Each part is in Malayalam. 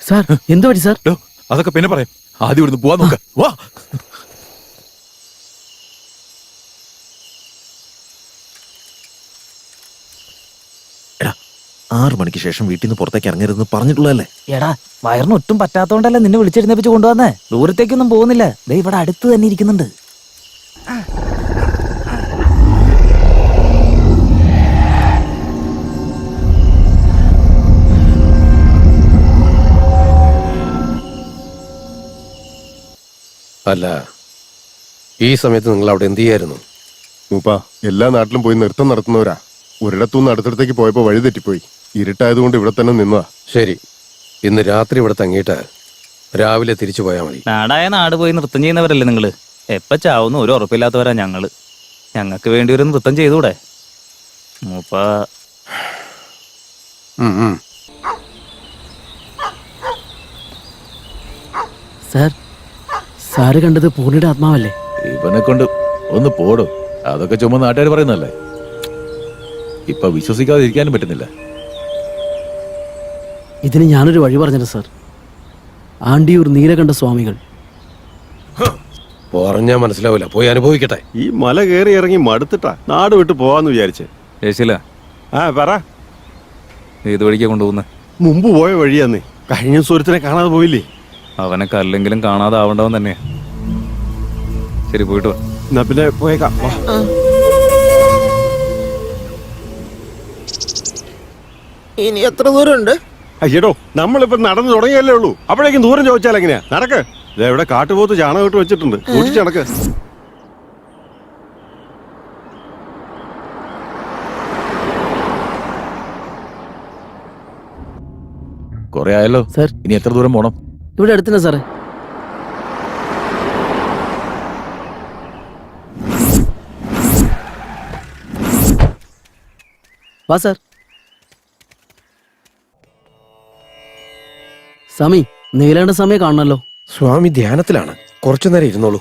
സാർ എന്ത് പറ്റി സാർ? അതൊക്കെ പിന്നെ പറയാം, ആദ്യം ഇവിടുന്ന് പോവാൻ നോക്ക. വാ. എടാ, 6 മണിക്ക് ശേഷം വീട്ടിൽ നിന്ന് പുറത്തേക്ക് ഇറങ്ങരുതെന്ന് പറഞ്ഞിട്ടുള്ളതല്ലേ? എടാ, വയറിന് ഒട്ടും പറ്റാത്തോണ്ടല്ലേ നിന്നെ വിളിച്ചെഴുന്നേപ്പിച്ച് കൊണ്ടുവന്നേ. ദൂരത്തേക്കൊന്നും പോകുന്നില്ല, ദേ ഇവിടെ അടുത്ത് തന്നെ ഇരിക്കുന്നുണ്ട്. അല്ല, ഈ സമയത്ത് നിങ്ങൾ അവിടെ എന്ത് ചെയ്യായിരുന്നു? മൂപ്പ, എല്ലാ നാട്ടിലും പോയി നൃത്തം നടത്തുന്നവരാ. ഒരിടത്തുനിന്ന് അടുത്തടുത്തേക്ക് പോയപ്പോ വഴി തെറ്റിപ്പോയി. ഇരുട്ടായതുകൊണ്ട് ഇവിടെ തന്നെ നിന്നതാ. ശരി, ഇന്ന് രാത്രി ഇവിടെ തങ്ങിയിട്ട് രാവിലെ തിരിച്ചു പോയാൽ മതി. നാടായ നാട് പോയി നൃത്തം ചെയ്യുന്നവരല്ലേ നിങ്ങള്? എപ്പ ചാവുന്ന ഒരു ഉറപ്പില്ലാത്തവരാ ഞങ്ങള്. ഞങ്ങൾക്ക് വേണ്ടി ഒരു നൃത്തം ചെയ്തൂടെ മൂപ്പ? സാർ, സാറ് കണ്ടത് പൂർണിയുടെ ആത്മാവല്ലേ? ഇവനെ കൊണ്ട് ഒന്ന് പോടും. അതൊക്കെ ചുമ്മാ നാട്ടുകാർ പറയുന്നല്ലേ. ഇപ്പൊ വിശ്വസിക്കാതെ ഇരിക്കാനും പറ്റുന്നില്ല. ഇതിന് ഞാനൊരു വഴി പറഞ്ഞത് സാർ. ആണ്ടിയൂർ നീലകണ്ഠ സ്വാമികൾ. പറഞ്ഞാ മനസ്സിലാവില്ല, പോയി അനുഭവിക്കട്ടെ. ഈ മല കയറി ഇറങ്ങി മടുത്തിട്ടാ നാട് വിട്ട് പോവാന്ന് വിചാരിച്ചേ. പറ, ഏത് വഴിക്കാ കൊണ്ടുപോകുന്നത്? മുമ്പ് പോയ വഴിയാന്നേ. കഴിഞ്ഞ സുഹൃത്തിനെ കാണാതെ പോയില്ലേ? അവനെ കല്ലെങ്കിലും കാണാതാവണ്ടവൻ തന്നെയാ. ശരി, പോയിട്ട് വാ. എന്നാ പിന്നെ പോയേക്കാം. ഇനി എത്ര ദൂരമുണ്ട്? അയ്യടോ, നമ്മളിപ്പോ നടന്നു തുടങ്ങിയല്ലേ ഉള്ളൂ. അപ്പോഴേക്കും ദൂരം ചോദിച്ചാൽ എങ്ങനെയാ? നടക്ക്. ഇവിടെ കാട്ടുപോത്ത് ചാണകം ഇട്ട് വെച്ചിട്ടുണ്ട്, ഓടിച്ച് നടക്ക്. കൊറേ ആയല്ലോ സാർ. ഇനി എത്ര ദൂരം പോണം? ഇവിടെ അടുത്തന്നെ സാറേ. വാ സാർ. സ്വാമി, നീലേണ്ട സമയം കാണണല്ലോ. സ്വാമി ധ്യാനത്തിലാണ്, കുറച്ചു നേരം ഇരുന്നോളൂ.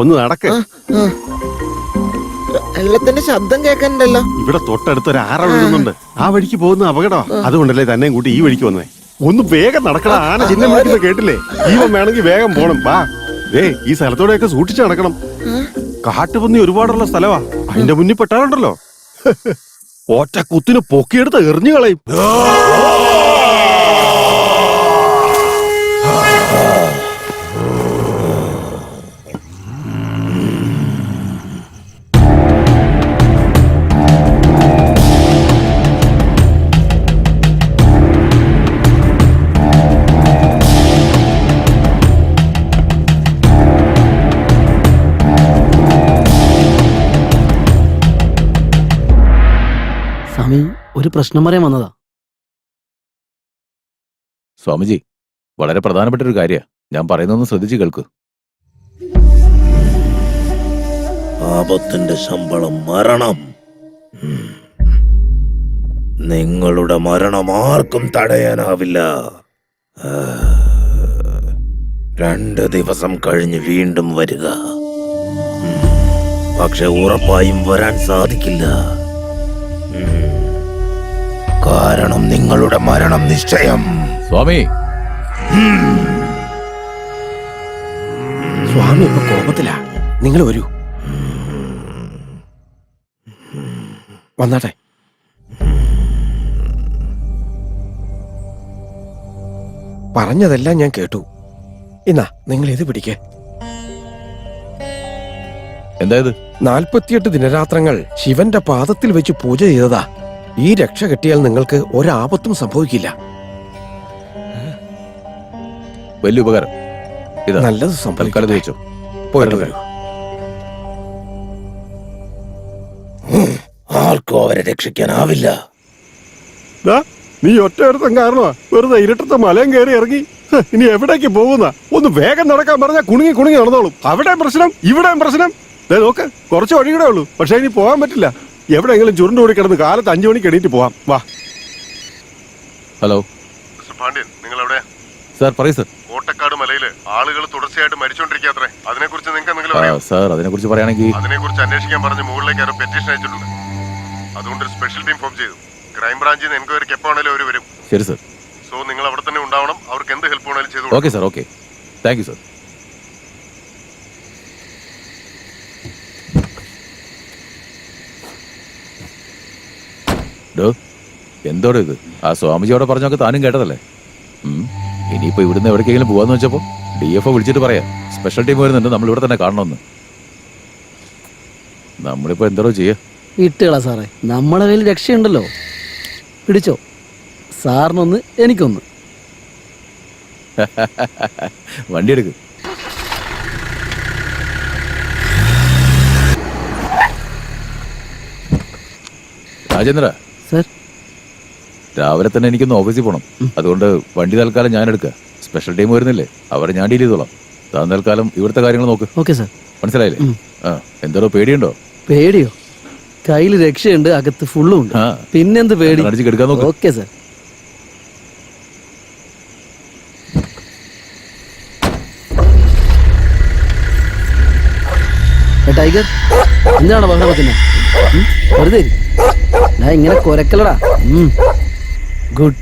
ഒന്ന് നടക്ക്. വെള്ളത്തിന്റെ ശബ്ദം കേൾക്കണ്ടല്ലോ. ഇവിടെ തൊട്ടടുത്ത് ഒരു ആറ ഒഴുകുന്നുണ്ട്. ആ വഴിക്ക് പോകുന്ന അപകടമാ. അതുകൊണ്ടല്ലേ തന്നെയും കൂട്ടി ഈ വഴിക്ക് വന്നേ. ഒന്ന് വേഗം നടക്കണ. ആന ചിഹ്നം വിളിക്കുന്നത് കേട്ടില്ലേ? ജീവൻ വേണമെങ്കിൽ വേഗം പോണം. വാ. ഈ സ്ഥലത്തോടെയൊക്കെ സൂക്ഷിച്ച് നടക്കണം. കാട്ടുപന്നി ഒരുപാടുള്ള സ്ഥലവാ. അതിന്റെ മുന്നിൽ പെട്ടാറുണ്ടല്ലോ, ഒറ്റ കുത്തിന് പൊക്കിയെടുത്ത് എറിഞ്ഞു കളയും. സ്വാമി, ഒരു പ്രശ്നം പറയാൻ വന്നതാ. സ്വാമിജി, വളരെ പ്രധാനപ്പെട്ട ഒരു കാര്യ. ഞാൻ പറയുന്നൊന്ന് ശ്രദ്ധിച്ചു കേൾക്കൂ. ആപത്തിന്റെ ശമ്പളം മരണം. നിങ്ങളുടെ മരണം ആർക്കും തടയാനാവില്ല. 2 ദിവസം കഴിഞ്ഞ് വീണ്ടും വരിക. പക്ഷെ ഉറപ്പായും വരാൻ സാധിക്കില്ല. കാരണം നിങ്ങളുടെ മരണം നിശ്ചയം. സ്വാമി, സ്വാമി ഇപ്പൊ കോപത്തിലാ. നിങ്ങൾ വരൂ, വന്നാട്ടെ. പറഞ്ഞതെല്ലാം ഞാൻ കേട്ടു. ഇന്നാ നിങ്ങൾ ഇത് പിടിക്കേ. എന്തായത്? 48 ദിനരാത്രങ്ങൾ ശിവന്റെ പാദത്തിൽ വെച്ച് പൂജ ചെയ്തതാ. ഈ രക്ഷ കെട്ടിയാൽ നിങ്ങൾക്ക് ഒരാപത്തും സംഭവിക്കില്ല. വലിയ ഉപകാരം. ഇതാ നല്ലത് തൽക്കാലം സംഭവിക്കട്ടെ. വെച്ചോ. പോയിട്ട് വരൂ. ആർക്കും അവരെ രക്ഷിക്കാനാവില്ല. ദാ, നീ ഒറ്റ ഒരുത്തം കാരണമാ വെറുതെ ഇരുട്ടത്തെ മലയും കയറി ഇറങ്ങി. ഇനി എവിടേക്ക് പോകുന്ന? ഒന്ന് വേഗം നടക്കാൻ പറഞ്ഞാൽ കുണുങ്ങി കുണുങ്ങി നടന്നോളും. അവിടെയും പ്രശ്നം, ഇവിടെയും പ്രശ്നം. ദേ നോക്ക്, കുറച്ച് വഴികൂടെ ഉള്ളൂ. പക്ഷെ ഇനി പോകാൻ പറ്റില്ല. എവിടെയെങ്കിലും ചുരുണ്ടുകൂടി കിടന്ന് കാലത്ത് 5 മണിക്ക് എണീറ്റ് പോവാം. വാ. ഹലോ പാണ്ഡ്യൻ, നിങ്ങൾ എവിടെ? സാർ, പറയൂ സാർ. കോട്ടക്കാട് മലയില് ആളുകൾ തുടർച്ചയായിട്ട് മരിച്ചോണ്ടിരിക്കാത്രേ. അതിനെക്കുറിച്ച് നിങ്ങൾക്ക് എന്തെങ്കിലും അറിയോ? സാർ, അതിനെക്കുറിച്ച് പറയുകയാണെങ്കിൽ അതിനെക്കുറിച്ച് അന്വേഷിക്കാൻ പറഞ്ഞ് മുകളിലേക്ക് ആരോ പെറ്റീഷൻ അയച്ചിട്ടുണ്ട്. അതുകൊണ്ട് ഒരു സ്പെഷ്യൽ ടീം ഫോം ചെയ്തു. ക്രൈംബ്രാഞ്ചിൽ നിന്ന് എൻക്വയറിക്ക് എപ്പോ ആണെങ്കിലും അവർ വരും. ശരി സാർ. സോ നിങ്ങൾ അവിടെ തന്നെ ഉണ്ടാവണം. അവർക്ക് എന്ത് ഹെൽപ്പ് വേണേലും ചെയ്തു. Okay sir, okay. Thank you sir. ഡോ, എന്തോടെ ഇത്? ആ സ്വാമിജി അവിടെ പറഞ്ഞൊക്കെ താനും കേട്ടതല്ലേ? ഇനിയിപ്പോ ഇവിടുന്ന് എവിടേക്കെങ്കിലും പോവാന്ന് വെച്ചപ്പോ DFO വിളിച്ചിട്ട് പറയാം സ്പെഷ്യൽ ടീം വരുന്നുണ്ട്, നമ്മൾ ഇവിടെ തന്നെ കാണണമെന്ന്. നമ്മളിപ്പോ എന്തോ ചെയ്യാ? ഇട്ടുകളാ സാറേ, നമ്മളെ കയ്യിൽ രക്ഷയുണ്ടല്ലോ. പിടിച്ചോ, സാറിനൊന്ന് എനിക്കൊന്ന്. വണ്ടി എടുക്ക്. രാജേന്ദ്ര സാർ, രാവിലെ തന്നെ എനിക്കൊന്ന് ഓഫീസിൽ പോകണം. അതുകൊണ്ട് വണ്ടി തൽക്കാലം ഞാൻ എടുക്കുക. സ്പെഷ്യൽ ടീം വരുന്നില്ലേ, അവരെ ഞാൻ ഡീൽ ചെയ്തോളാം. താൻ തൽക്കാലം ഇവിടുത്തെ കാര്യങ്ങൾ നോക്ക്. Okay sir. മനസ്സിലായില്ലേ? ആ, എന്തോ പേടിയുണ്ടോ? പേടിയോ? കയ്യിൽ രക്ഷയുണ്ട്, അകത്ത് ഫുള്ളും ഉണ്ട്. ആ. പിന്നെന്ത് പേടി? അടിച്ച് കെടുക്കാൻ നോക്ക്. Okay sir. ടൈഗർ, എന്താണ് ബഹളത്തിന്? വെറുതെ ഇരി. ഞാൻ ഇങ്ങനെ കൊരക്കലടാ. ഗുഡ്.